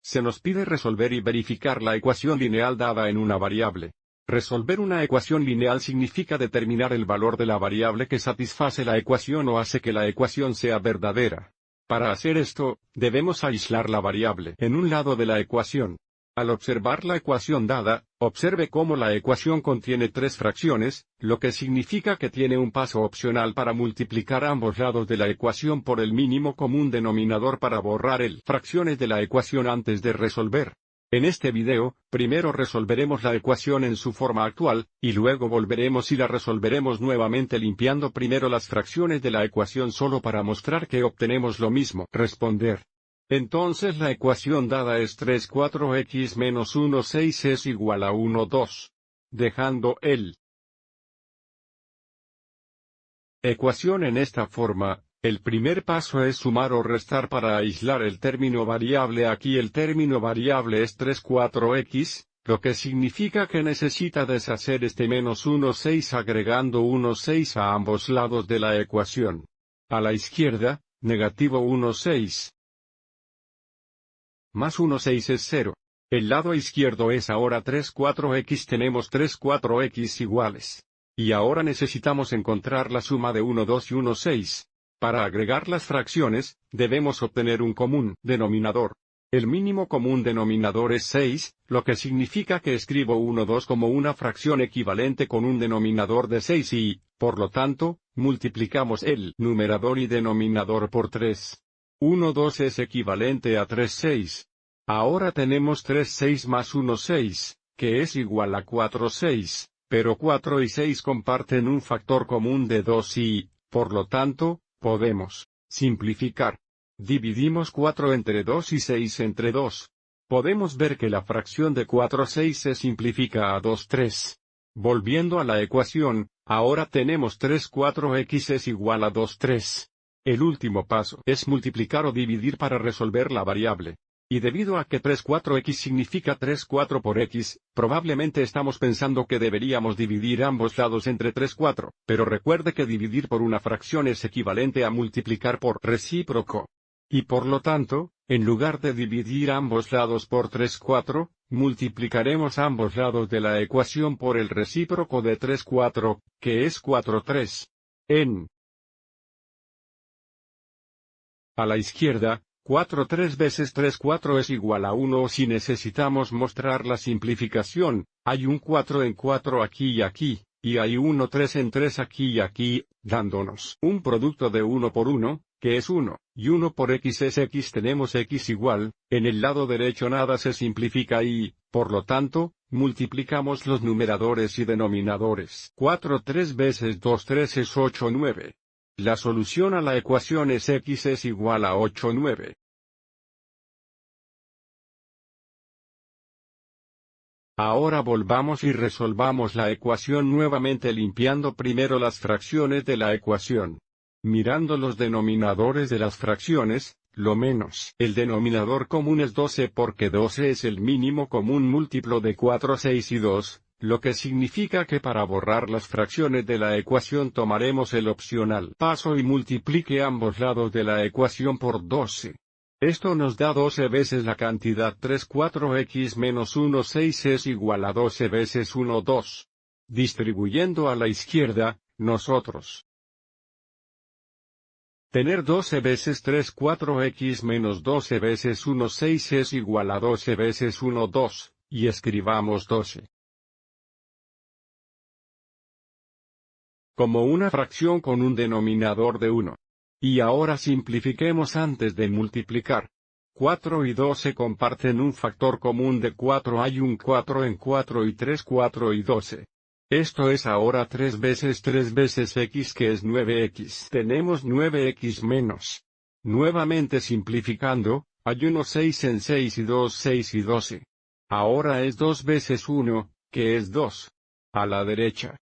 Se nos pide resolver y verificar la ecuación lineal dada en una variable. Resolver una ecuación lineal significa determinar el valor de la variable que satisface la ecuación o hace que la ecuación sea verdadera. Para hacer esto, debemos aislar la variable en un lado de la ecuación. Al observar la ecuación dada, observe cómo la ecuación contiene tres fracciones, lo que significa que tiene un paso opcional para multiplicar ambos lados de la ecuación por el mínimo común denominador para borrar el fracciones de la ecuación antes de resolver. En este video, primero resolveremos la ecuación en su forma actual, y luego volveremos y la resolveremos nuevamente limpiando primero las fracciones de la ecuación solo para mostrar que obtenemos lo mismo. Responder. Entonces la ecuación dada es 3 4x menos 1 6 es igual a 1 2. Dejando el ecuación en esta forma, el primer paso es sumar o restar para aislar el término variable. Aquí el término variable es 3 4x, lo que significa que necesita deshacer este menos 1 6 agregando 1 6 a ambos lados de la ecuación. A la izquierda, negativo 1 6. Más 1 6 es 0. El lado izquierdo es ahora 3 4x. Tenemos 3 4x iguales. Y ahora necesitamos encontrar la suma de 1 2 y 1 6. Para agregar las fracciones, debemos obtener un común denominador. El mínimo común denominador es 6, lo que significa que escribo 1 2 como una fracción equivalente con un denominador de 6 y, por lo tanto, multiplicamos el numerador y denominador por 3. 1 2 es equivalente a 3 6. Ahora tenemos 3 6 más 1 6, que es igual a 4 6, pero 4 y 6 comparten un factor común de 2 y, por lo tanto, podemos simplificar. Dividimos 4 entre 2 y 6 entre 2. Podemos ver que la fracción de 4 6 se simplifica a 2 3. Volviendo a la ecuación, ahora tenemos 3 4x es igual a 2 3. El último paso es multiplicar o dividir para resolver la variable. Y debido a que 3 4x significa 3 4 por x, probablemente estamos pensando que deberíamos dividir ambos lados entre 3 4, pero recuerde que dividir por una fracción es equivalente a multiplicar por recíproco. Y por lo tanto, en lugar de dividir ambos lados por 3 4, multiplicaremos ambos lados de la ecuación por el recíproco de 3 4, que es 4 3. A la izquierda, 4 3 veces 3 4 es igual a 1 o si necesitamos mostrar la simplificación, hay un 4 en 4 aquí y aquí, y hay 1 3 en 3 aquí y aquí, dándonos un producto de 1 por 1, que es 1, y 1 por x es x. Tenemos x igual, en el lado derecho nada se simplifica y, por lo tanto, multiplicamos los numeradores y denominadores. 4 3 veces 2 3 es 8 9. La solución a la ecuación es x es igual a 8 9. Ahora volvamos y resolvamos la ecuación nuevamente limpiando primero las fracciones de la ecuación. Mirando los denominadores de las fracciones, lo menos el denominador común es 12 porque 12 es el mínimo común múltiplo de 4 6 y 2. Lo que significa que para borrar las fracciones de la ecuación tomaremos el opcional paso y multiplique ambos lados de la ecuación por 12. Esto nos da 12 veces la cantidad 3 4x menos 1 6 es igual a 12 veces 1 2. Distribuyendo a la izquierda, nosotros tener 12 veces 3 4x menos 12 veces 1 6 es igual a 12 veces 1 2, y escribamos 12. Como una fracción con un denominador de 1. Y ahora simplifiquemos antes de multiplicar. 4 y 12 comparten un factor común de 4. Hay un 4 en 4 y 3 4 y 12. Esto es ahora 3 veces x que es 9x. Tenemos 9x menos. Nuevamente simplificando, hay 1 6 en 6 y 2 6 y 12. Ahora es 2 veces 1, que es 2. A la derecha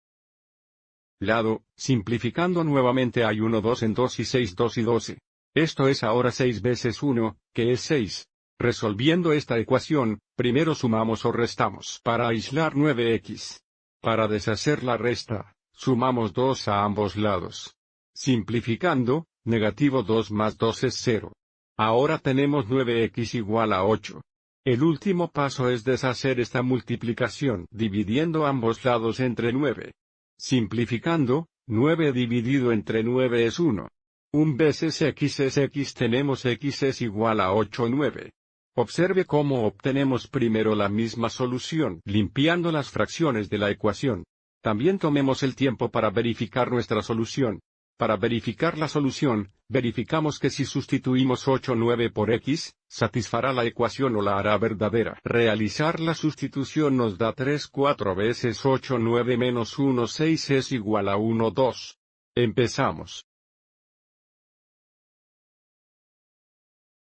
lado, simplificando nuevamente hay 1 2 en 2 y 6 2 y 12. Esto es ahora 6 veces 1, que es 6. Resolviendo esta ecuación, primero sumamos o restamos para aislar 9x. Para deshacer la resta, sumamos 2 a ambos lados. Simplificando, negativo 2 más 2 es 0. Ahora tenemos 9x igual a 8. El último paso es deshacer esta multiplicación dividiendo ambos lados entre 9. Simplificando, 9 dividido entre 9 es 1. 1 veces x es x, tenemos x es igual a 8 9. Observe cómo obtenemos primero la misma solución limpiando las fracciones de la ecuación. También tomemos el tiempo para verificar nuestra solución. Para verificar la solución, verificamos que si sustituimos 8 9 por x, satisfará la ecuación o la hará verdadera. Realizar la sustitución nos da 3 4 veces 8 9 menos 1 6 es igual a 1 2. Empezamos.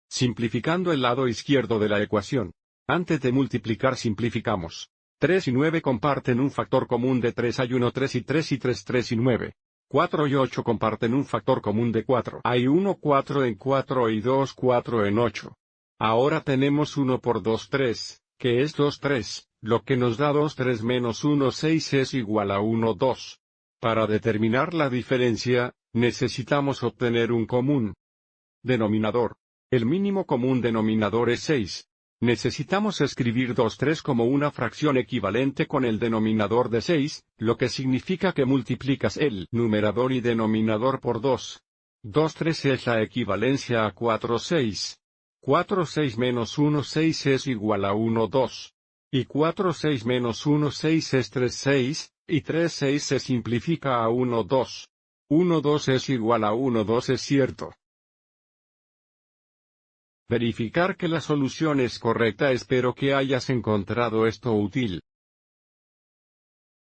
Simplificando el lado izquierdo de la ecuación. Antes de multiplicar simplificamos. 3 y 9 comparten un factor común de 3, hay 1 3 y 3 y 3 3 y 9. 4 y 8 comparten un factor común de 4. Hay 1 4 en 4 y 2 4 en 8. Ahora tenemos 1 por 2 3, que es 2 3, lo que nos da 2 3 menos 1 6 es igual a 1 2. Para determinar la diferencia, necesitamos obtener un común denominador. El mínimo común denominador es 6. Necesitamos escribir 2 3 como una fracción equivalente con el denominador de 6, lo que significa que multiplicas el numerador y denominador por 2. 2 3 es la equivalencia a 4 6. 4 6 menos 1 6 es igual a 1 2. Y 4 6 menos 1 6 es 3 6, y 3 6 se simplifica a 1 2. 1 2 es igual a 1 2 es cierto. Verificar que la solución es correcta. Espero que hayas encontrado esto útil.